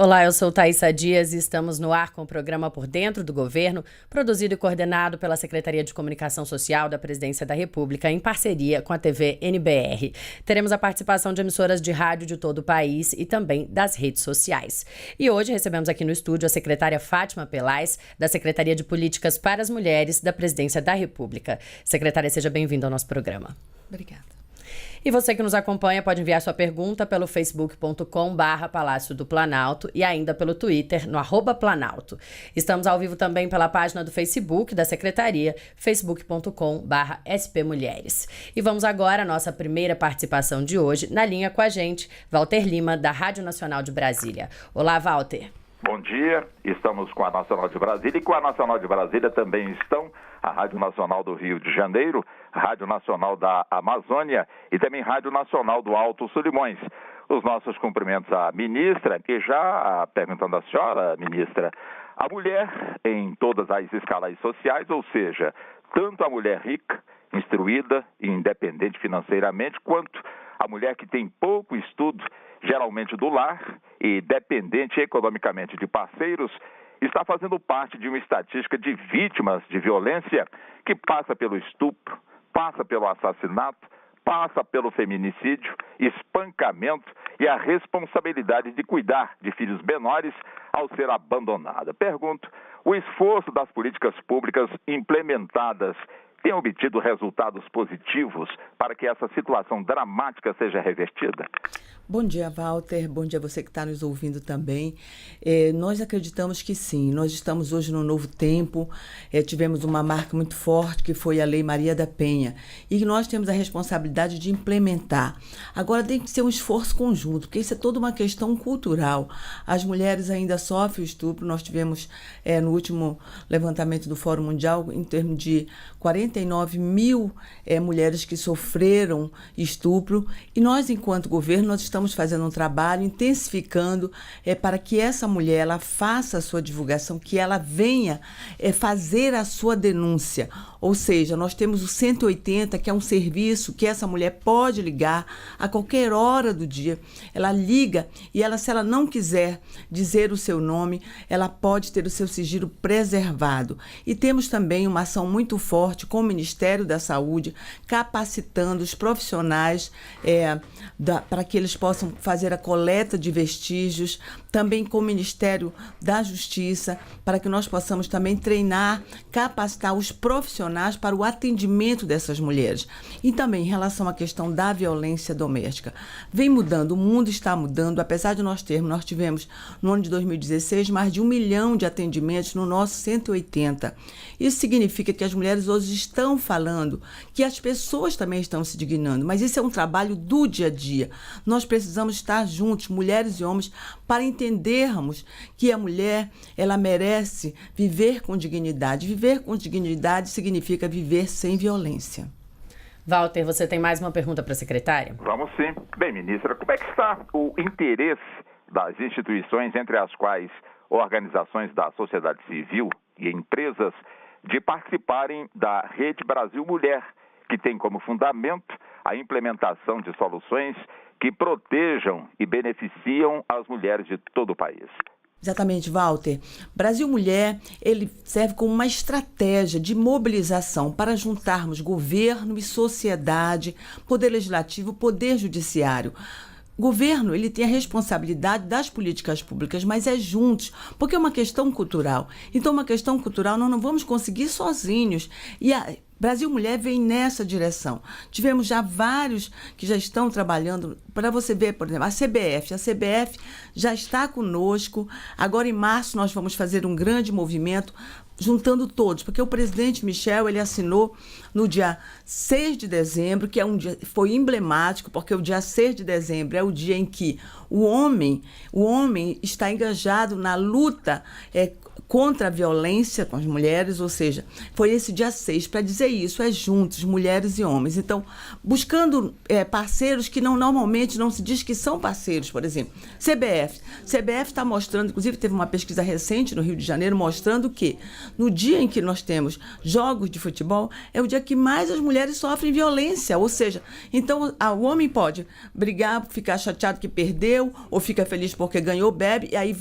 Olá, eu sou Thaisa Dias e estamos no ar com o programa Por Dentro do Governo, produzido e coordenado pela Secretaria de Comunicação Social da Presidência da República, em parceria com a TV NBR. Teremos a participação de emissoras de rádio de todo o país e também das redes sociais. E hoje recebemos aqui no estúdio a secretária Fátima Pelais, da Secretaria de Políticas para as Mulheres da Presidência da República. Secretária, seja bem-vinda ao nosso programa. Obrigada. E você que nos acompanha pode enviar sua pergunta pelo facebook.com/Palácio do Planalto e ainda pelo Twitter, no @Planalto. Estamos ao vivo também pela página do Facebook da Secretaria, facebook.com/SPMulheres. E vamos agora à nossa primeira participação de hoje, na linha com a gente, Walter Lima, da Rádio Nacional de Brasília. Olá, Walter. Bom dia, estamos com a Nacional de Brasília e com a Nacional de Brasília também estão a Rádio Nacional do Rio de Janeiro, Rádio Nacional da Amazônia e também Rádio Nacional do Alto Solimões. Os nossos cumprimentos à ministra e já perguntando à senhora, ministra, a mulher em todas as escalas sociais, ou seja, tanto a mulher rica, instruída e independente financeiramente, quanto a mulher que tem pouco estudo, geralmente do lar e dependente economicamente de parceiros, está fazendo parte de uma estatística de vítimas de violência que passa pelo estupro, passa pelo assassinato, passa pelo feminicídio, espancamento e a responsabilidade de cuidar de filhos menores ao ser abandonada. Pergunto, o esforço das políticas públicas implementadas tem obtido resultados positivos para que essa situação dramática seja revertida? Bom dia, Walter. Bom dia a você que está nos ouvindo também. Nós acreditamos que sim. Nós estamos hoje num novo tempo. Tivemos uma marca muito forte, que foi a Lei Maria da Penha. E nós temos a responsabilidade de implementar. Agora tem que ser um esforço conjunto, porque isso é toda uma questão cultural. As mulheres ainda sofrem o estupro. Nós tivemos, no último levantamento do Fórum Mundial, em termos de 49 mil mulheres que sofreram estupro. E nós, enquanto governo, nós estamos fazendo um trabalho, intensificando para que essa mulher ela faça a sua divulgação, que ela venha fazer a sua denúncia. Ou seja, nós temos o 180, que é um serviço que essa mulher pode ligar a qualquer hora do dia. Ela liga e se ela não quiser dizer o seu nome, ela pode ter o seu sigilo preservado. E temos também uma ação muito forte com o Ministério da Saúde, capacitando os profissionais para que eles possam fazer a coleta de vestígios, também com o Ministério da Justiça, para que nós possamos também treinar, capacitar os profissionais para o atendimento dessas mulheres. E também em relação à questão da violência doméstica. Vem mudando, o mundo está mudando, apesar de nós tivemos no ano de 2016 mais de 1 milhão de atendimentos no nosso 180. Isso significa que as mulheres hoje estão falando, que as pessoas também estão se dignando, mas isso é um trabalho do dia a dia. Nós precisamos estar juntos, mulheres e homens, para entendermos que a mulher, ela merece viver com dignidade. Viver com dignidade significa viver sem violência. Walter, você tem mais uma pergunta para a secretária? Vamos sim. Bem, ministra, como é que está o interesse das instituições, entre as quais organizações da sociedade civil e empresas, de participarem da Rede Brasil Mulher, que tem como fundamento a implementação de soluções que protejam e beneficiam as mulheres de todo o país? Exatamente, Walter. Brasil Mulher, ele serve como uma estratégia de mobilização para juntarmos governo e sociedade, poder legislativo, poder judiciário. O governo, ele tem a responsabilidade das políticas públicas, mas é juntos, porque é uma questão cultural. Então, uma questão cultural nós não vamos conseguir sozinhos. E a Brasil Mulher vem nessa direção. Tivemos já vários que já estão trabalhando. Para você ver, por exemplo, a CBF já está conosco. Agora, em março, nós vamos fazer um grande movimento juntando todos, porque o presidente Michel, ele assinou no dia 6 de dezembro, que é um dia, foi emblemático, porque o dia 6 de dezembro é o dia em que o homem está engajado na luta contra a violência com as mulheres, ou seja, foi esse dia 6 para dizer isso, juntos, mulheres e homens. Então, buscando parceiros que normalmente não se diz que são parceiros, por exemplo, CBF está mostrando, inclusive teve uma pesquisa recente no Rio de Janeiro, mostrando que no dia em que nós temos jogos de futebol, é o dia que mais as mulheres sofrem violência, ou seja, então o homem pode brigar, ficar chateado que perdeu, ou fica feliz porque ganhou, bebe, e aí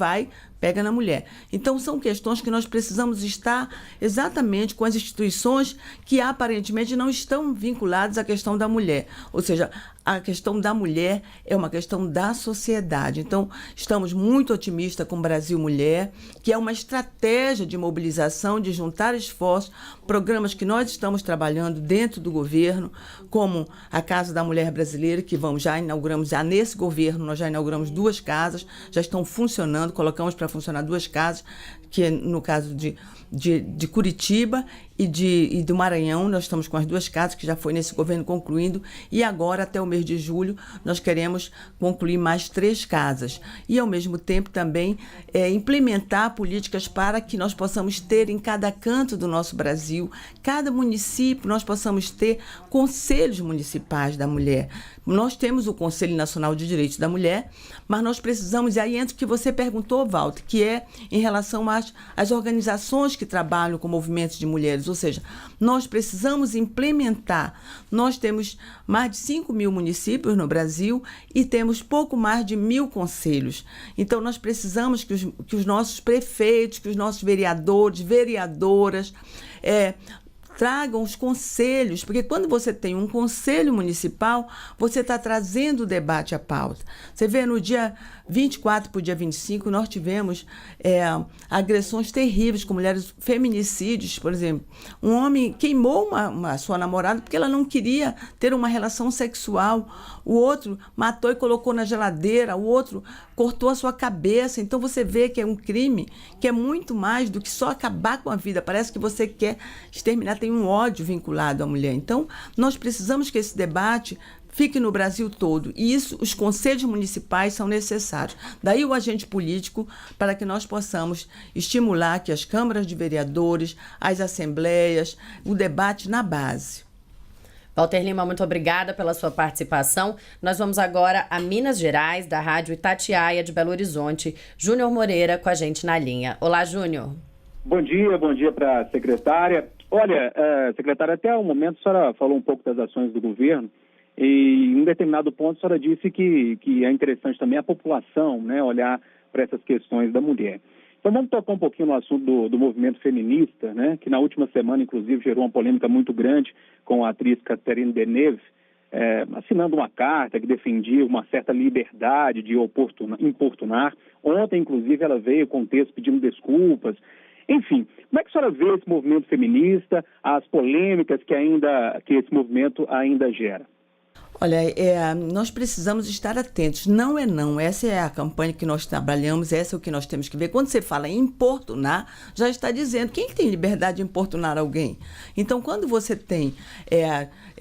pega na mulher. Então, são questões que nós precisamos estar exatamente com as instituições que aparentemente não estão vinculadas à questão da mulher. Ou seja, a questão da mulher é uma questão da sociedade. Então, estamos muito otimistas com o Brasil Mulher, que é uma estratégia de mobilização, de juntar esforços, programas que nós estamos trabalhando dentro do governo, como a Casa da Mulher Brasileira, que inauguramos nesse governo, nós já inauguramos 2 casas, já estão funcionando, colocamos para funcionar 2 casas, que é no caso de Curitiba e do Maranhão, nós estamos com as 2 casas que já foi nesse governo concluindo, e agora, até o mês de julho, nós queremos concluir mais 3 casas. E, ao mesmo tempo, também implementar políticas para que nós possamos ter em cada canto do nosso Brasil, cada município, nós possamos ter conselhos municipais da mulher. Nós temos o Conselho Nacional de Direitos da Mulher, mas nós precisamos, e aí entra o que você perguntou, Walter, que é em relação às organizações que trabalham com movimentos de mulheres, ou seja, nós precisamos implementar. Nós temos mais de 5.000 municípios no Brasil e temos pouco mais de 1.000 conselhos. Então, nós precisamos que os nossos prefeitos, que os nossos vereadores, vereadoras, tragam os conselhos, porque quando você tem um conselho municipal, você está trazendo o debate à pauta. Você vê, no dia 24 para o dia 25, nós tivemos agressões terríveis com mulheres, feminicídios, por exemplo. Um homem queimou a sua namorada porque ela não queria ter uma relação sexual. O outro matou e colocou na geladeira, o outro cortou a sua cabeça. Então, você vê que é um crime que é muito mais do que só acabar com a vida. Parece que você quer exterminar, tem um ódio vinculado à mulher. Então, nós precisamos que esse debate fique no Brasil todo. E isso, os conselhos municipais são necessários. Daí o agente político, para que nós possamos estimular que as câmaras de vereadores, as assembleias, o debate na base. Walter Lima, muito obrigada pela sua participação. Nós vamos agora a Minas Gerais, da Rádio Itatiaia de Belo Horizonte. Júnior Moreira com a gente na linha. Olá, Júnior. Bom dia para a secretária. Olha, secretária, até o momento a senhora falou um pouco das ações do governo e em um determinado ponto a senhora disse que é interessante também a população, né, olhar para essas questões da mulher. Então vamos tocar um pouquinho no assunto do movimento feminista, né, que na última semana, inclusive, gerou uma polêmica muito grande com a atriz Catherine Deneuve, assinando uma carta que defendia uma certa liberdade de importunar. Ontem, inclusive, ela veio com um texto pedindo desculpas. Enfim, como é que a senhora vê esse movimento feminista, as polêmicas que esse movimento ainda gera? Olha, nós precisamos estar atentos. Não, essa é a campanha que nós trabalhamos, essa é o que nós temos que ver. Quando você fala em importunar, já está dizendo, quem tem liberdade de importunar alguém? Então, quando você tem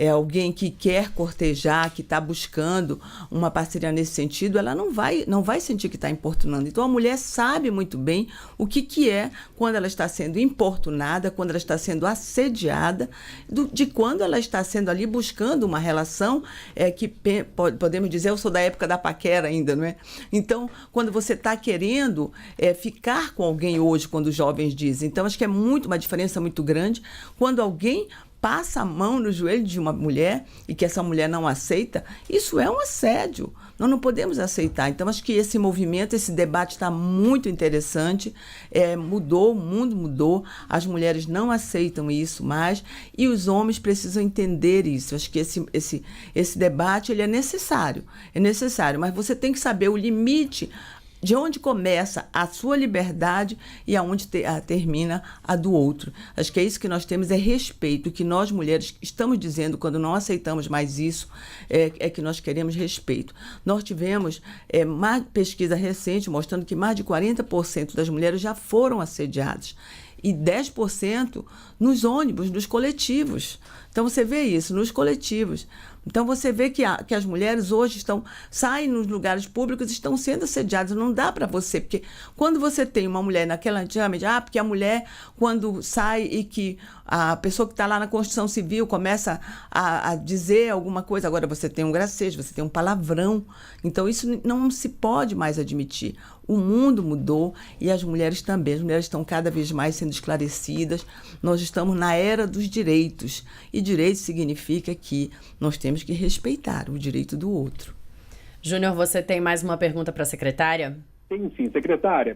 alguém que quer cortejar, que está buscando uma parceria nesse sentido, ela não vai sentir que está importunando. Então, a mulher sabe muito bem o que é quando ela está sendo importunada, quando ela está sendo assediada, de quando ela está sendo ali buscando uma relação que podemos dizer, eu sou da época da paquera ainda, não é? Então, quando você está querendo ficar com alguém hoje, quando os jovens dizem, então acho que é uma diferença muito grande, quando alguém passa a mão no joelho de uma mulher e que essa mulher não aceita, isso é um assédio. Nós não podemos aceitar. Então, acho que esse movimento, esse debate está muito interessante. O mundo mudou, as mulheres não aceitam isso mais e os homens precisam entender isso. Acho que esse debate ele é necessário, mas você tem que saber o limite de onde começa a sua liberdade e aonde termina a do outro. Acho que é isso que nós temos, é respeito. O que nós, mulheres, estamos dizendo quando não aceitamos mais isso, é que nós queremos respeito. Nós tivemos uma pesquisa recente mostrando que mais de 40% das mulheres já foram assediadas. e 10% nos ônibus, nos coletivos. Então, você vê isso, nos coletivos. Então, você vê que as mulheres hoje saem nos lugares públicos e estão sendo assediadas. Não dá para você, porque quando você tem uma mulher antigamente, porque a mulher, quando sai e que a pessoa que está lá na Constituição Civil começa a dizer alguma coisa, agora você tem um gracejo, você tem um palavrão. Então, isso não se pode mais admitir. O mundo mudou e as mulheres também. As mulheres estão cada vez mais sendo esclarecidas. Nós estamos na era dos direitos. E direito significa que nós temos que respeitar o direito do outro. Júnior, você tem mais uma pergunta para a secretária? Sim, secretária.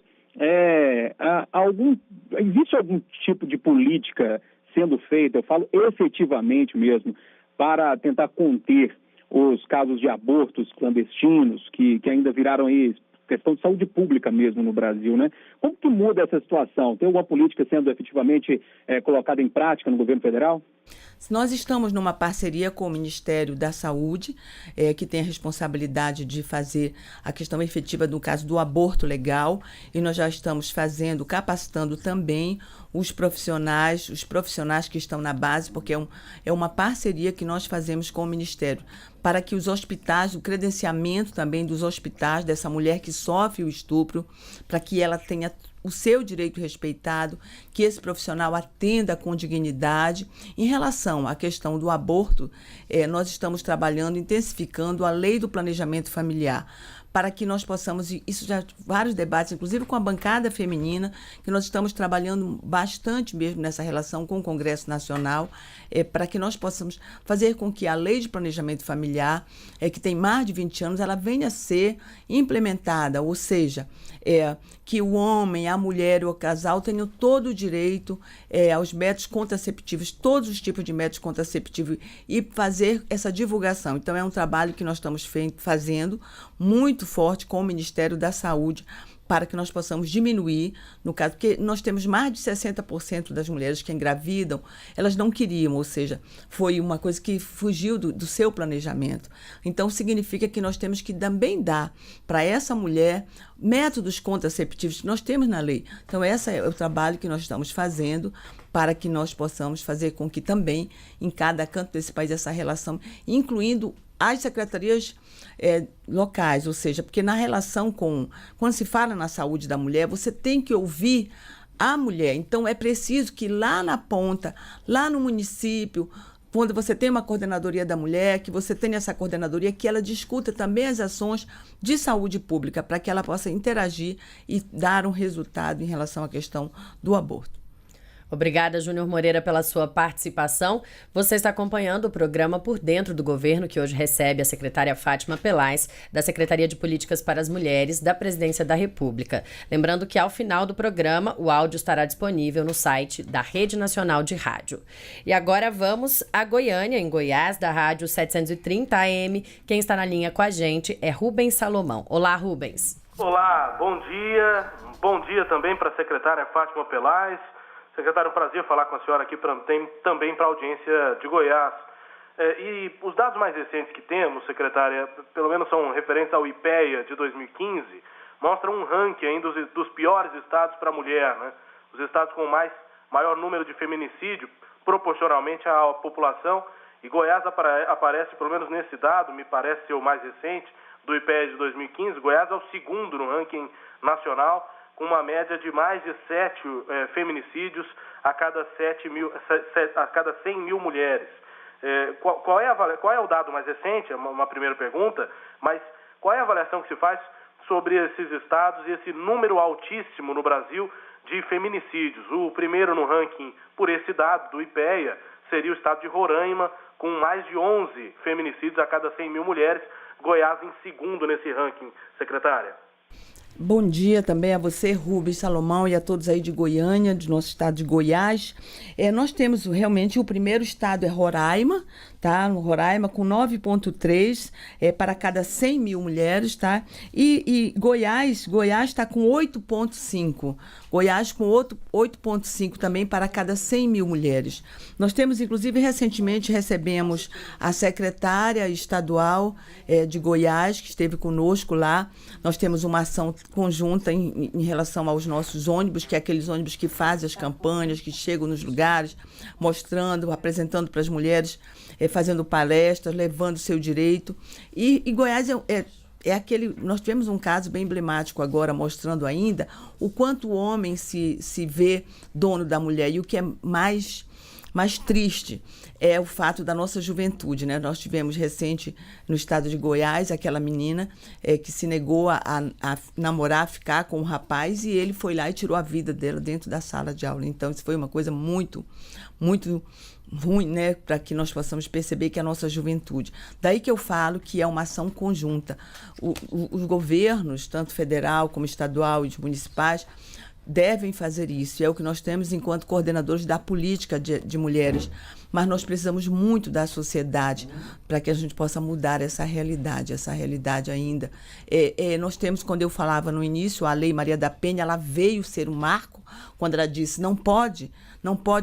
Existe algum tipo de política sendo feita, eu falo efetivamente mesmo, para tentar conter os casos de abortos clandestinos que ainda viraram aí questão de saúde pública mesmo no Brasil, né? Como que muda essa situação? Tem alguma política sendo efetivamente colocada em prática no governo federal? Nós estamos numa parceria com o Ministério da Saúde, que tem a responsabilidade de fazer a questão efetiva no caso do aborto legal, e nós já estamos capacitando também os profissionais que estão na base, porque é uma parceria que nós fazemos com o Ministério, para que os hospitais, o credenciamento também dos hospitais dessa mulher que sofre o estupro, para que ela tenha o seu direito respeitado, que esse profissional atenda com dignidade. Em relação à questão do aborto, nós estamos trabalhando, intensificando a lei do planejamento familiar, para que nós possamos, isso já vários debates, inclusive com a bancada feminina, que nós estamos trabalhando bastante mesmo nessa relação com o Congresso Nacional, para que nós possamos fazer com que a lei de planejamento familiar, que tem mais de 20 anos, ela venha a ser implementada, ou seja, que o homem, a mulher e o casal tenham todo o direito aos métodos contraceptivos, todos os tipos de métodos contraceptivos, e fazer essa divulgação. Então, é um trabalho que nós estamos fazendo muito forte com o Ministério da Saúde, para que nós possamos diminuir, no caso, porque nós temos mais de 60% das mulheres que engravidam, elas não queriam, ou seja, foi uma coisa que fugiu do seu planejamento. Então, significa que nós temos que também dar para essa mulher métodos contraceptivos que nós temos na lei. Então, esse é o trabalho que nós estamos fazendo para que nós possamos fazer com que também, em cada canto desse país, essa relação, incluindo as secretarias locais, ou seja, porque na relação quando se fala na saúde da mulher, você tem que ouvir a mulher. Então, é preciso que lá na ponta, lá no município, quando você tem uma coordenadoria da mulher, que você tenha essa coordenadoria, que ela discuta também as ações de saúde pública, para que ela possa interagir e dar um resultado em relação à questão do aborto. Obrigada, Júnior Moreira, pela sua participação. Você está acompanhando o programa Por Dentro do Governo, que hoje recebe a secretária Fátima Pelais, da Secretaria de Políticas para as Mulheres, da Presidência da República. Lembrando que, ao final do programa, o áudio estará disponível no site da Rede Nacional de Rádio. E agora vamos a Goiânia, em Goiás, da Rádio 730 AM. Quem está na linha com a gente é Rubens Salomão. Olá, Rubens. Olá, bom dia. Bom dia também para a secretária Fátima Pelais. Secretário, um prazer falar com a senhora aqui também para a audiência de Goiás. E os dados mais recentes que temos, secretária, pelo menos são referentes ao IPEA de 2015, mostram um ranking ainda dos piores estados para a mulher, né? Os estados com maior número de feminicídio, proporcionalmente à população, e Goiás aparece, pelo menos nesse dado, me parece ser o mais recente, do IPEA de 2015, Goiás é o segundo no ranking nacional, com uma média de mais de 7 feminicídios a cada 100 mil mulheres. Qual é o dado mais recente? É uma primeira pergunta, mas qual é a avaliação que se faz sobre esses estados e esse número altíssimo no Brasil de feminicídios? O primeiro no ranking, por esse dado do IPEA, seria o estado de Roraima, com mais de 11 feminicídios a cada 100 mil mulheres. Goiás em segundo nesse ranking, secretária. Bom dia também a você, Rubens Salomão, e a todos aí de Goiânia, do nosso estado de Goiás. Nós temos realmente o primeiro estado é Roraima, tá? No Roraima com 9,3 para cada 100 mil mulheres, tá? E Goiás está com 8,5. Goiás com 8,5 também para cada 100 mil mulheres. Nós temos, inclusive, recentemente recebemos a secretária estadual de Goiás, que esteve conosco lá. Nós temos uma ação conjunta em relação aos nossos ônibus, que é aqueles ônibus que fazem as campanhas, que chegam nos lugares, mostrando, apresentando para as mulheres, fazendo palestras, levando o seu direito. E Goiás é aquele... Nós tivemos um caso bem emblemático agora, mostrando ainda o quanto o homem se vê dono da mulher. E o que é mais triste é o fato da nossa juventude, né? Nós tivemos recente no estado de Goiás aquela menina que se negou a namorar, a ficar com o rapaz, e ele foi lá e tirou a vida dela dentro da sala de aula. Então isso foi uma coisa muito, muito ruim, né? Para que nós possamos perceber que é a nossa juventude. Daí que eu falo que é uma ação conjunta. Os governos, tanto federal como estadual e os municipais, devem fazer isso. É o que nós temos enquanto coordenadores da política de mulheres. Mas nós precisamos muito da sociedade para que a gente possa mudar essa realidade ainda. Nós temos, quando eu falava no início, a Lei Maria da Penha, ela veio ser um marco quando ela disse: não pode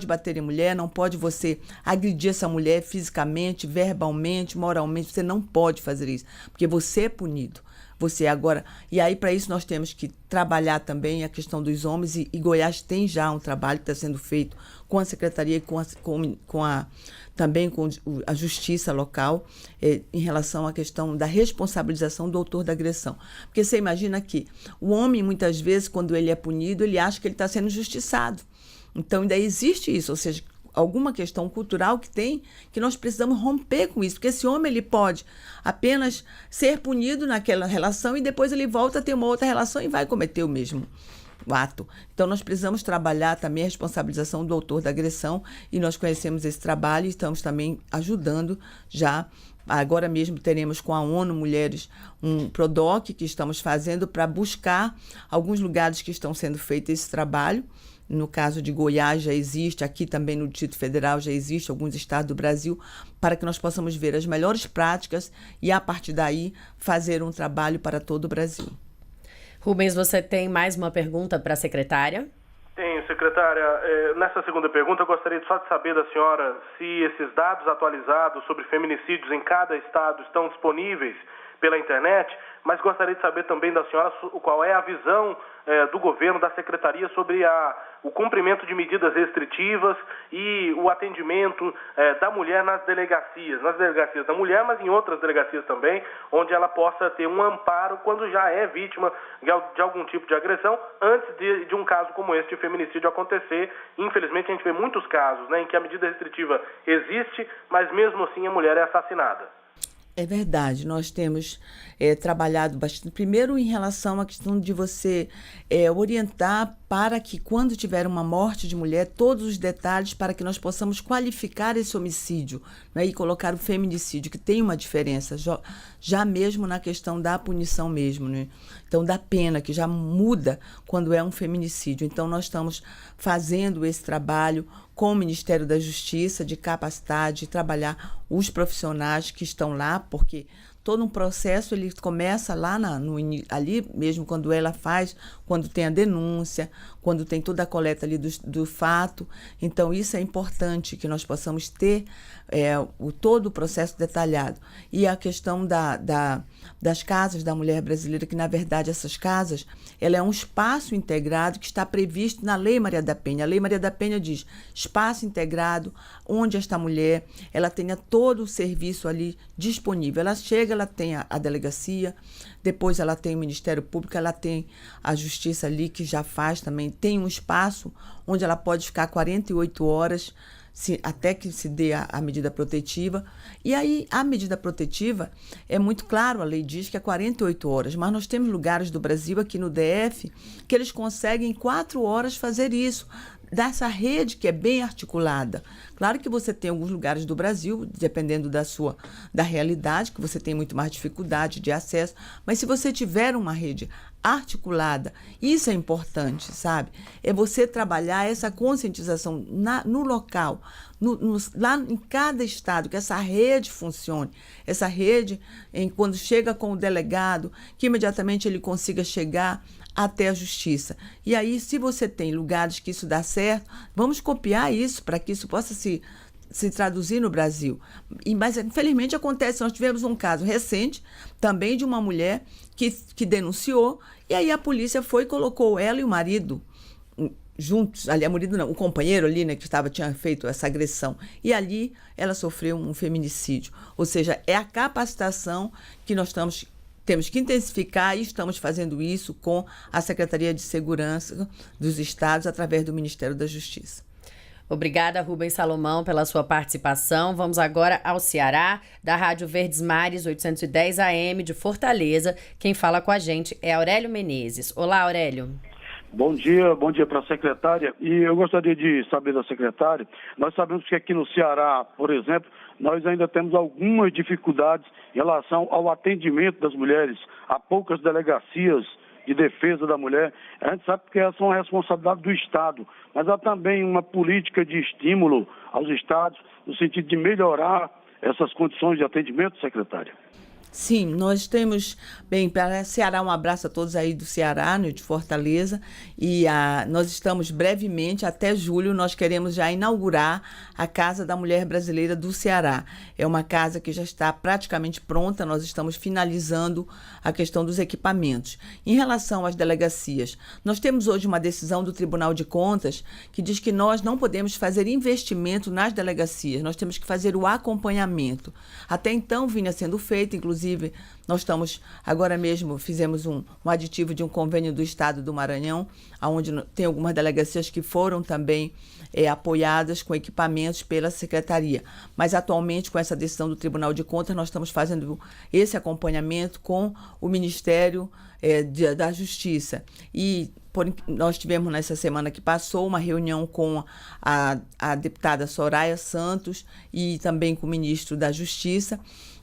bater em mulher, não pode você agredir essa mulher fisicamente, verbalmente, moralmente, você não pode fazer isso, porque você é punido. Você agora... E aí, para isso, nós temos que trabalhar também a questão dos homens, e Goiás tem já um trabalho que está sendo feito com a Secretaria e também com a Justiça local, em relação à questão da responsabilização do autor da agressão. Porque você imagina que o homem, muitas vezes, quando ele é punido, ele acha que ele está sendo injustiçado. Então, ainda existe isso, ou seja, alguma questão cultural que nós precisamos romper com isso, porque esse homem ele pode apenas ser punido naquela relação e depois ele volta a ter uma outra relação e vai cometer o mesmo ato. Então nós precisamos trabalhar também a responsabilização do autor da agressão, e nós conhecemos esse trabalho e estamos também ajudando já. Agora mesmo teremos com a ONU Mulheres um PRODOC que estamos fazendo para buscar alguns lugares que estão sendo feito esse trabalho. No caso de Goiás já existe, aqui também no Distrito Federal já existe, alguns estados do Brasil, para que nós possamos ver as melhores práticas e, a partir daí, fazer um trabalho para todo o Brasil. Rubens, você tem mais uma pergunta para a secretária? Tenho, secretária. Nessa segunda pergunta, eu gostaria só de saber da senhora se esses dados atualizados sobre feminicídios em cada estado estão disponíveis pela internet, mas gostaria de saber também da senhora qual é a visão do governo, da secretaria, sobre o cumprimento de medidas restritivas e o atendimento da mulher nas delegacias da mulher, mas em outras delegacias também, onde ela possa ter um amparo quando já é vítima de algum tipo de agressão, antes de um caso como esse de feminicídio acontecer. Infelizmente, a gente vê muitos casos, né, em que a medida restritiva existe, mas mesmo assim a mulher é assassinada. É verdade, nós temos trabalhado bastante, primeiro em relação à questão de você orientar para que, quando tiver uma morte de mulher, todos os detalhes para que nós possamos qualificar esse homicídio, né, e colocar o feminicídio, que tem uma diferença, já mesmo na questão da punição mesmo, né? Então, da pena, que já muda quando é um feminicídio. Então, nós estamos fazendo esse trabalho com o Ministério da Justiça, de capacitar, de trabalhar os profissionais que estão lá, porque todo um processo ele começa lá ali mesmo, quando ela faz, quando tem a denúncia, quando tem toda a coleta ali do fato. Então, isso é importante, que nós possamos ter todo o processo detalhado. E a questão das casas da mulher brasileira, que, na verdade, essas casas, ela é um espaço integrado que está previsto na Lei Maria da Penha. A Lei Maria da Penha diz espaço integrado, onde esta mulher ela tenha todo o serviço ali disponível. Ela chega, ela tem a delegacia, depois ela tem o Ministério Público, ela tem a Justiça ali, que já faz também, tem um espaço onde ela pode ficar 48 horas, até que se dê a medida protetiva. E aí, a medida protetiva, é muito claro, a lei diz que é 48 horas, mas nós temos lugares do Brasil, aqui no DF, que eles conseguem em 4 horas fazer isso, dessa rede que é bem articulada. Claro que você tem alguns lugares do Brasil, dependendo da realidade, que você tem muito mais dificuldade de acesso, mas se você tiver uma rede articulada, isso é importante, sabe? É você trabalhar essa conscientização no local, lá em cada estado, que essa rede funcione. Essa rede, quando chega com o delegado, que imediatamente ele consiga chegar até a justiça. E aí, se você tem lugares que isso dá certo, vamos copiar isso para que isso possa se se traduzir no Brasil. Mas, infelizmente, acontece. Nós tivemos um caso recente também de uma mulher que denunciou, e aí a polícia foi e colocou ela e o marido juntos, ali, a marido não, o companheiro ali, né, tinha feito essa agressão, e ali ela sofreu um feminicídio. Ou seja, é a capacitação que nós temos que intensificar, e estamos fazendo isso com a Secretaria de Segurança dos Estados, através do Ministério da Justiça. Obrigada, Rubens Salomão, pela sua participação. Vamos agora ao Ceará, da Rádio Verdes Mares, 810 AM, de Fortaleza. Quem fala com a gente é Aurélio Menezes. Olá, Aurélio. Bom dia para a secretária. E eu gostaria de saber da secretária, nós sabemos que aqui no Ceará, por exemplo, nós ainda temos algumas dificuldades em relação ao atendimento das mulheres. Há poucas delegacias de defesa da mulher. A gente sabe que essa é uma responsabilidade do Estado, mas há também uma política de estímulo aos estados no sentido de melhorar essas condições de atendimento, secretária. Sim, nós temos, bem, para Ceará, um abraço a todos aí do Ceará, né, de Fortaleza, e nós estamos brevemente, até julho, nós queremos já inaugurar a Casa da Mulher Brasileira do Ceará. É uma casa que já está praticamente pronta, nós estamos finalizando a questão dos equipamentos. Em relação às delegacias, nós temos hoje uma decisão do Tribunal de Contas que diz que nós não podemos fazer investimento nas delegacias, nós temos que fazer o acompanhamento. Até então vinha sendo feito, inclusive, nós estamos, agora mesmo, fizemos um aditivo de um convênio do Estado do Maranhão, onde tem algumas delegacias que foram também apoiadas com equipamentos pela Secretaria. Mas, atualmente, com essa decisão do Tribunal de Contas, nós estamos fazendo esse acompanhamento com o Ministério da Justiça. E nós tivemos, nessa semana que passou, uma reunião com a deputada Soraya Santos e também com o ministro da Justiça,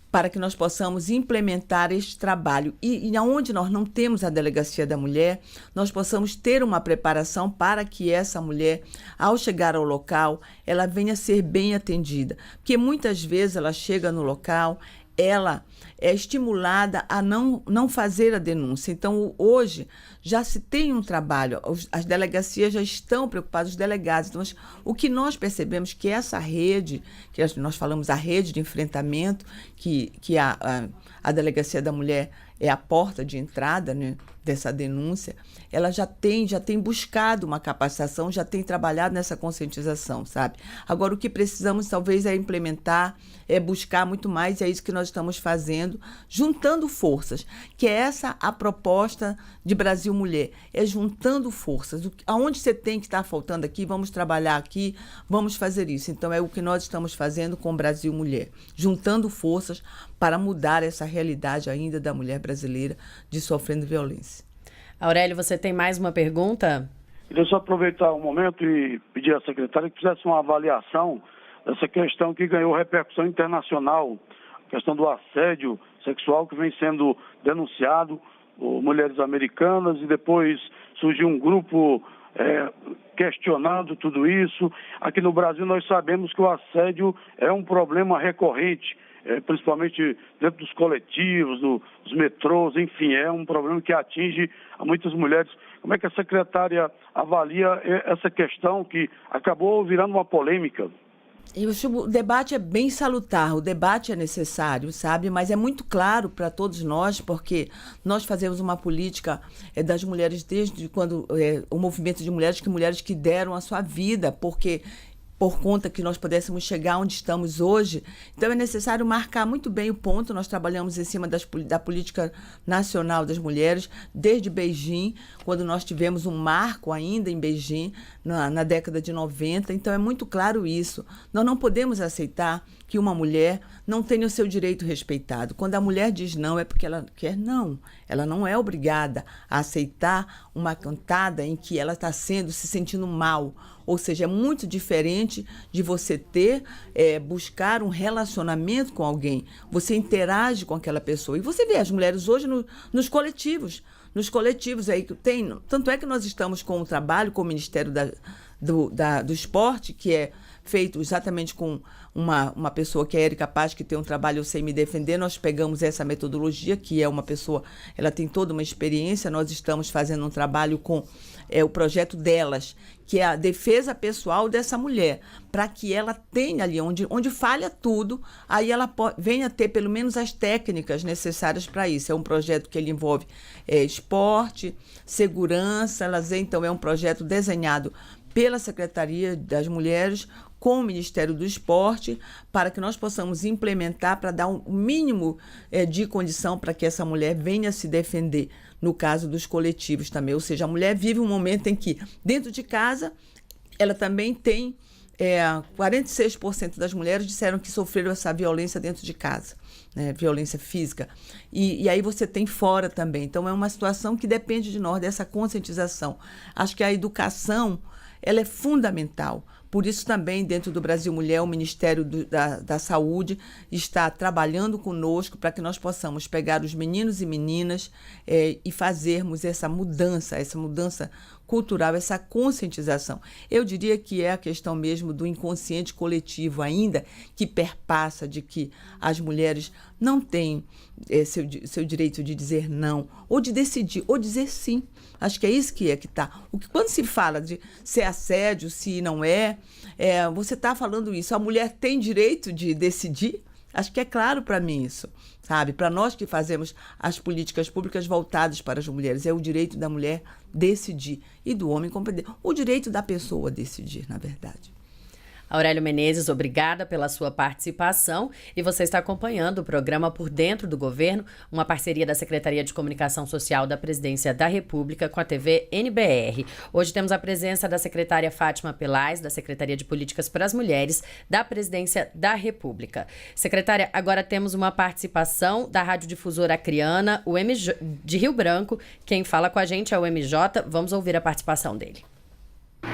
para que nós possamos implementar este trabalho. E onde nós não temos a Delegacia da Mulher, nós possamos ter uma preparação para que essa mulher, ao chegar ao local, ela venha a ser bem atendida. Porque muitas vezes ela chega no local, ela é estimulada a não fazer a denúncia. Então, hoje, já se tem um trabalho, as delegacias já estão preocupadas, os delegados. Então, o que nós percebemos que essa rede, que nós falamos a rede de enfrentamento, que a Delegacia da Mulher é a porta de entrada, né, dessa denúncia, ela já tem buscado uma capacitação, já tem trabalhado nessa conscientização, sabe? Agora, o que precisamos, talvez, é implementar, é buscar muito mais, e é isso que nós estamos fazendo, juntando forças, que é essa a proposta de Brasil Mulher, é juntando forças. Aonde você tem que estar faltando aqui, vamos trabalhar aqui, vamos fazer isso. Então, é o que nós estamos fazendo com Brasil Mulher, juntando forças para mudar essa realidade ainda da mulher brasileira de sofrendo violência. Aurélio, você tem mais uma pergunta? Queria só aproveitar um momento e pedir à secretária que fizesse uma avaliação dessa questão que ganhou repercussão internacional, a questão do assédio sexual que vem sendo denunciado por mulheres americanas, e depois surgiu um grupo questionando tudo isso. Aqui no Brasil nós sabemos que o assédio é um problema recorrente, principalmente dentro dos coletivos, dos metrôs, enfim, é um problema que atinge a muitas mulheres. Como é que a secretária avalia essa questão que acabou virando uma polêmica? Eu acho que o debate é bem salutar, o debate é necessário, sabe? Mas é muito claro para todos nós, porque nós fazemos uma política das mulheres desde quando o movimento de mulheres que deram a sua vida, porque por conta que nós pudéssemos chegar onde estamos hoje. Então, é necessário marcar muito bem o ponto. Nós trabalhamos em cima da política nacional das mulheres, desde Beijing, quando nós tivemos um marco ainda em Beijing, na década de 90. Então, é muito claro isso. Nós não podemos aceitar que uma mulher não tenha o seu direito respeitado. Quando a mulher diz não, é porque ela quer não. Ela não é obrigada a aceitar uma cantada em que ela está se sentindo mal. Ou seja, é muito diferente de você buscar um relacionamento com alguém. Você interage com aquela pessoa. E você vê as mulheres hoje nos coletivos. Nos coletivos aí que tem. Tanto é que nós estamos com um trabalho com o Ministério do Esporte, que é feito exatamente com uma pessoa que é Érica Paz, que tem um trabalho Eu Sei Me Defender. Nós pegamos essa metodologia, que é uma pessoa, ela tem toda uma experiência. Nós estamos fazendo um trabalho com o projeto delas, que é a defesa pessoal dessa mulher, para que ela tenha ali, onde falha tudo, aí ela venha ter pelo menos as técnicas necessárias para isso. É um projeto que ele envolve esporte, segurança, lazer, então é um projeto desenhado pela Secretaria das Mulheres, com o Ministério do Esporte, para que nós possamos implementar, para dar um mínimo de condição para que essa mulher venha se defender, no caso dos coletivos também. Ou seja, a mulher vive um momento em que, dentro de casa, ela também tem 46% das mulheres disseram que sofreram essa violência dentro de casa, né? Violência física. E aí você tem fora também. Então, é uma situação que depende de nós, dessa conscientização. Acho que a educação ela é fundamental. Por isso também, dentro do Brasil Mulher, o Ministério da Saúde está trabalhando conosco para que nós possamos pegar os meninos e meninas e fazermos essa mudança cultural, essa conscientização. Eu diria que é a questão mesmo do inconsciente coletivo ainda, que perpassa de que as mulheres não têm seu direito de dizer não, ou de decidir, ou dizer sim. Acho que é isso que está. Quando se fala de se é assédio, se não você está falando isso. A mulher tem direito de decidir? Acho que é claro para mim isso, sabe? Para nós que fazemos as políticas públicas voltadas para as mulheres, é o direito da mulher decidir e do homem compreender. O direito da pessoa decidir, na verdade. Aurélio Menezes, obrigada pela sua participação, e você está acompanhando o programa Por Dentro do Governo, uma parceria da Secretaria de Comunicação Social da Presidência da República com a TV NBR. Hoje temos a presença da secretária Fátima Pelais, da Secretaria de Políticas para as Mulheres da Presidência da República. Secretária, agora temos uma participação da Radiodifusora Acreana, o MJ, de Rio Branco. Quem fala com a gente é o MJ. Vamos ouvir a participação dele.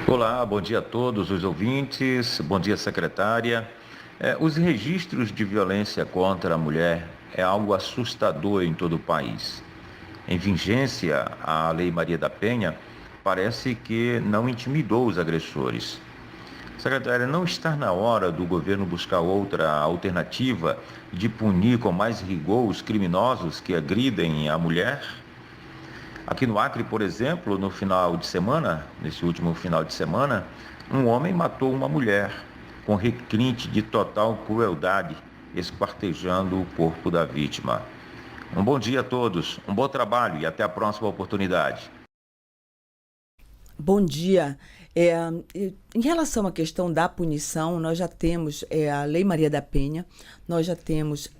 Olá, bom dia a todos os ouvintes, bom dia secretária. Os registros de violência contra a mulher é algo assustador em todo o país. Em vigência, a Lei Maria da Penha parece que não intimidou os agressores. Secretária, não está na hora do governo buscar outra alternativa de punir com mais rigor os criminosos que agridem a mulher? Aqui no Acre, por exemplo, nesse último final de semana, um homem matou uma mulher com requinte de total crueldade, esquartejando o corpo da vítima. Um bom dia a todos, um bom trabalho e até a próxima oportunidade. Bom dia. Em relação à questão da punição, nós já temos a Lei Maria da Penha, nós já temos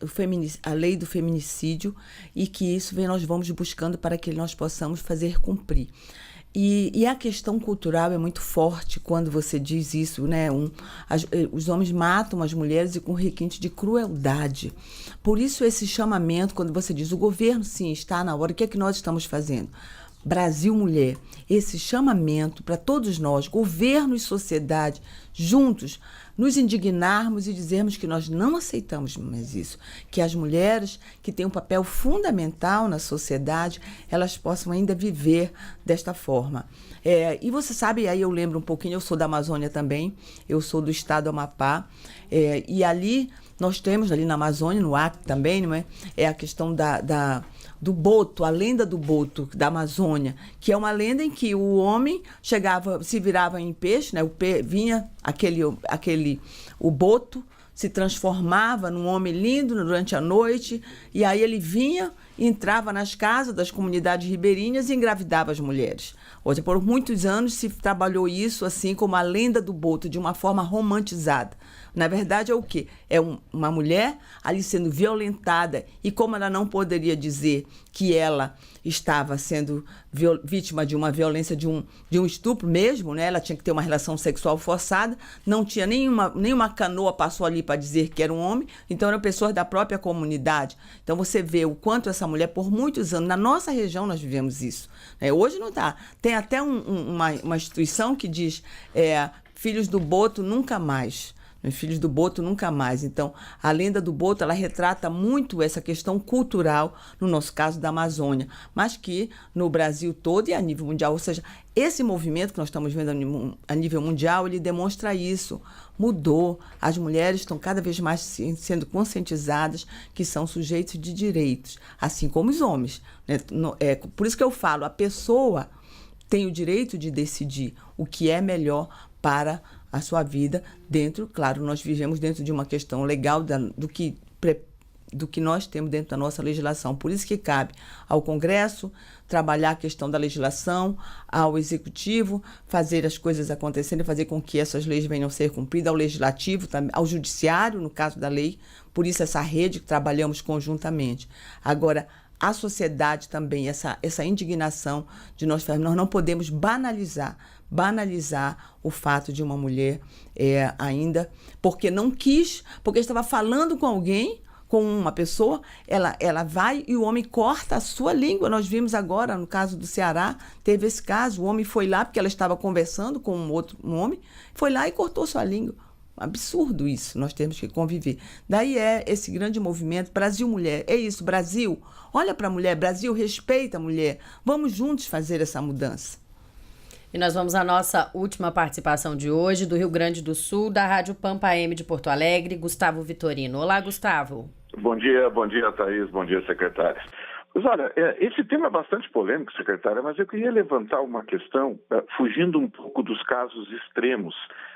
a lei do feminicídio, e que isso nós vamos buscando para que nós possamos fazer cumprir. E a questão cultural é muito forte quando você diz isso, né? Os homens matam as mulheres e com requinte de crueldade. Por isso esse chamamento, quando você diz o governo sim está na hora, o que é que nós estamos fazendo? Brasil Mulher, esse chamamento para todos nós, governo e sociedade, juntos, nos indignarmos e dizermos que nós não aceitamos mais isso, que as mulheres que têm um papel fundamental na sociedade, elas possam ainda viver desta forma. E você sabe, aí eu lembro um pouquinho, eu sou da Amazônia também, eu sou do estado do Amapá, e ali nós temos, ali na Amazônia, no Acre também, não é? É a questão do boto, a lenda do boto da Amazônia, que é uma lenda em que o homem se virava em peixe, né? Vinha o boto, se transformava num homem lindo durante a noite, e aí ele vinha, entrava nas casas das comunidades ribeirinhas e engravidava as mulheres. Hoje, por muitos anos se trabalhou isso assim como a lenda do boto, de uma forma romantizada. Na verdade é o quê? É uma mulher ali sendo violentada, e como ela não poderia dizer que ela estava sendo vítima de uma violência, de um estupro mesmo, né? Ela tinha que ter uma relação sexual forçada, não tinha nenhuma canoa passou ali para dizer que era um homem, então eram pessoas da própria comunidade. Então você vê o quanto essa mulher, por muitos anos, na nossa região nós vivemos isso, né? Hoje não dá. Tem até uma instituição que diz filhos do boto nunca mais. Filhos do boto nunca mais. Então, a lenda do boto, ela retrata muito essa questão cultural, no nosso caso da Amazônia, mas que no Brasil todo e a nível mundial, ou seja, esse movimento que nós estamos vendo a nível mundial, ele demonstra isso. Mudou. As mulheres estão cada vez mais sendo conscientizadas que são sujeitos de direitos, assim como os homens, né? Por isso que eu falo, a pessoa tem o direito de decidir o que é melhor para a sua vida dentro, claro, nós vivemos dentro de uma questão legal do que nós temos dentro da nossa legislação. Por isso que cabe ao Congresso trabalhar a questão da legislação, ao Executivo fazer as coisas acontecerem, fazer com que essas leis venham a ser cumpridas, ao Legislativo, ao Judiciário, no caso da lei, por isso essa rede que trabalhamos conjuntamente. Agora, a sociedade também, essa indignação de nós não podemos banalizar o fato de uma mulher ainda, porque não quis, porque estava falando com alguém, com uma pessoa, ela vai e o homem corta a sua língua. Nós vimos agora, no caso do Ceará, teve esse caso, o homem foi lá, porque ela estava conversando com um homem, foi lá e cortou sua língua. Absurdo isso, nós temos que conviver. Daí esse grande movimento, Brasil Mulher, é isso, Brasil, olha para a mulher, Brasil respeita a mulher, vamos juntos fazer essa mudança. E nós vamos à nossa última participação de hoje, do Rio Grande do Sul, da Rádio Pampa M de Porto Alegre, Gustavo Vitorino. Olá, Gustavo. Bom dia, Thaís, bom dia, secretária. Mas olha, esse tema é bastante polêmico, secretária, mas eu queria levantar uma questão, fugindo um pouco dos casos extremos.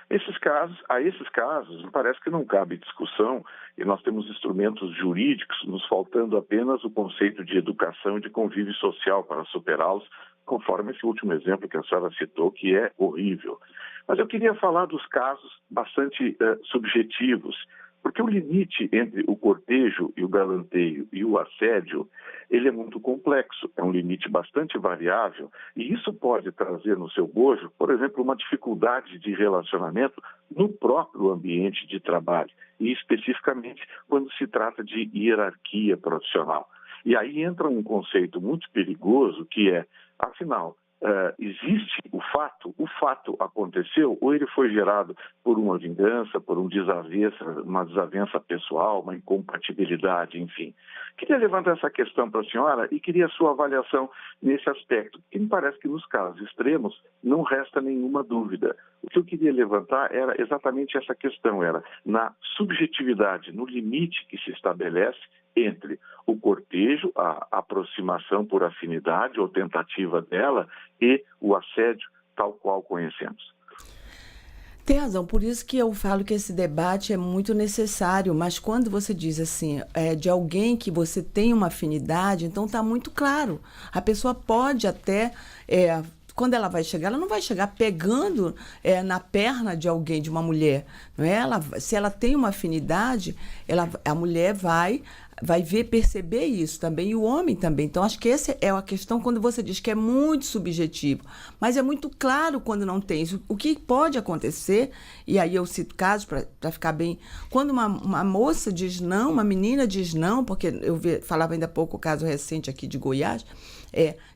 A esses casos, me parece que não cabe discussão e nós temos instrumentos jurídicos, nos faltando apenas o conceito de educação e de convívio social para superá-los, conforme esse último exemplo que a senhora citou, que é horrível. Mas eu queria falar dos casos bastante subjetivos, porque o limite entre o cortejo e o galanteio e o assédio, ele é muito complexo, é um limite bastante variável e isso pode trazer no seu bojo, por exemplo, uma dificuldade de relacionamento no próprio ambiente de trabalho e especificamente quando se trata de hierarquia profissional. E aí entra um conceito muito perigoso que é, afinal, existe o fato aconteceu ou ele foi gerado por uma vingança, por uma desavença pessoal, uma incompatibilidade, enfim. Queria levantar essa questão para a senhora e queria a sua avaliação nesse aspecto, porque me parece que nos casos extremos não resta nenhuma dúvida. O que eu queria levantar era exatamente essa questão, era na subjetividade, no limite que se estabelece entre o cortejo, a aproximação por afinidade ou tentativa dela e o assédio tal qual conhecemos. Tem razão, por isso que eu falo que esse debate é muito necessário, mas quando você diz assim, de alguém que você tem uma afinidade, então está muito claro. A pessoa pode até... quando ela vai chegar, ela não vai chegar pegando na perna de alguém, de uma mulher. Não é? Se ela tem uma afinidade, a mulher vai perceber isso também, e o homem também. Então, acho que essa é a questão quando você diz que é muito subjetivo. Mas é muito claro quando não tem isso. O que pode acontecer, e aí eu cito casos para ficar bem, quando uma moça diz não, uma menina diz não, porque eu falava ainda há pouco o caso recente aqui de Goiás,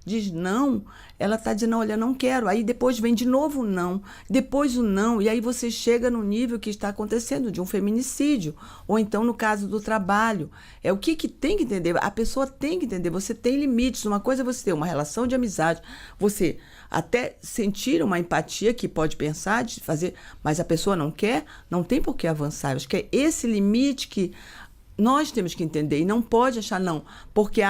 diz não, ela está dizendo, olha, não quero. Aí depois vem de novo o não, depois o não, e aí você chega no nível que está acontecendo de um feminicídio, ou então no caso do trabalho. O que tem que entender? A pessoa tem que entender, você tem limites. Uma coisa é você ter uma relação de amizade, você até sentir uma empatia que pode pensar de fazer, mas a pessoa não quer, não tem por que avançar. Eu acho que é esse limite que nós temos que entender e não pode achar não, porque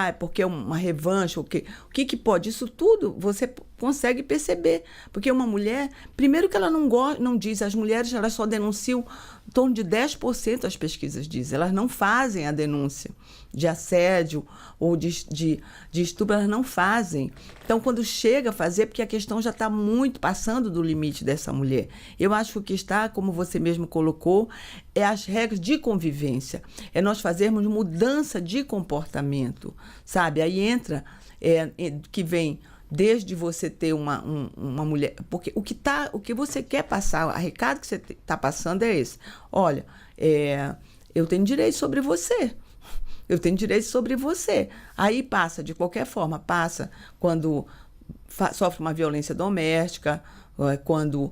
é uma revanche, o que pode, isso tudo você consegue perceber, porque uma mulher, primeiro que ela não diz, as mulheres elas só denunciam em torno de 10%, as pesquisas dizem, elas não fazem a denúncia de assédio ou de estupro, elas não fazem. Então, quando chega a fazer, porque a questão já está muito passando do limite dessa mulher. Eu acho que o que está, como você mesmo colocou, é as regras de convivência, é nós fazermos mudança de comportamento, sabe? Aí entra, que vem desde você ter uma mulher, porque o que você quer passar, o recado que você está passando é esse. Olha, eu tenho direito sobre você. Eu tenho direito sobre você. Aí passa, de qualquer forma, passa quando sofre uma violência doméstica, quando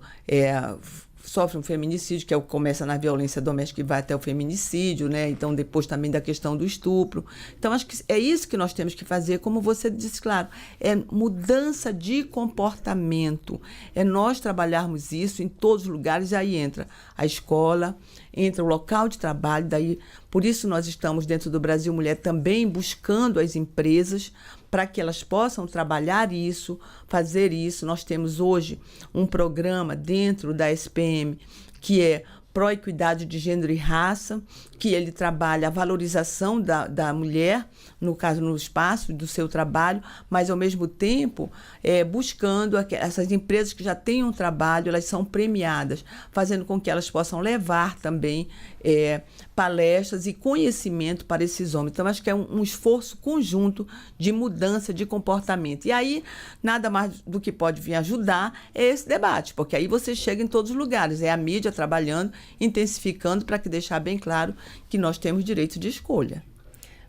sofre um feminicídio, que é o que começa na violência doméstica e vai até o feminicídio, né? Então, depois também da questão do estupro. Então, acho que é isso que nós temos que fazer, como você disse, claro, é mudança de comportamento. É nós trabalharmos isso em todos os lugares, e aí entra a escola, entra o local de trabalho, daí, por isso nós estamos dentro do Brasil Mulher também buscando as empresas para que elas possam trabalhar isso, fazer isso. Nós temos hoje um programa dentro da SPM que é Pró-Equidade de Gênero e Raça, que ele trabalha a valorização da mulher, no caso, no espaço do seu trabalho, mas, ao mesmo tempo, buscando essas empresas que já têm um trabalho, elas são premiadas, fazendo com que elas possam levar também palestras e conhecimento para esses homens. Então, acho que é um esforço conjunto de mudança de comportamento. E aí, nada mais do que pode vir ajudar é esse debate, porque aí você chega em todos os lugares, é a mídia trabalhando, intensificando, para que deixar bem claro que nós temos direito de escolha.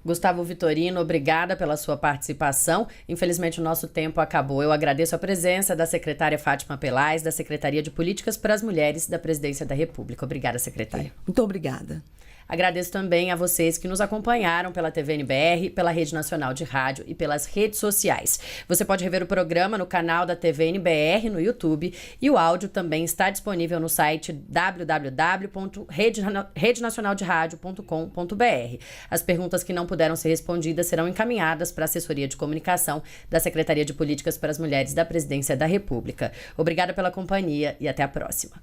Gustavo Vitorino, obrigada pela sua participação. Infelizmente, o nosso tempo acabou. Eu agradeço a presença da secretária Fátima Pelaz, da Secretaria de Políticas para as Mulheres da Presidência da República. Obrigada, secretária. Muito obrigada. Agradeço também a vocês que nos acompanharam pela TV NBR, pela Rede Nacional de Rádio e pelas redes sociais. Você pode rever o programa no canal da TV NBR no YouTube e o áudio também está disponível no site www.redenacionalderadio.com.br. As perguntas que não puderam ser respondidas serão encaminhadas para a Assessoria de Comunicação da Secretaria de Políticas para as Mulheres da Presidência da República. Obrigada pela companhia e até a próxima.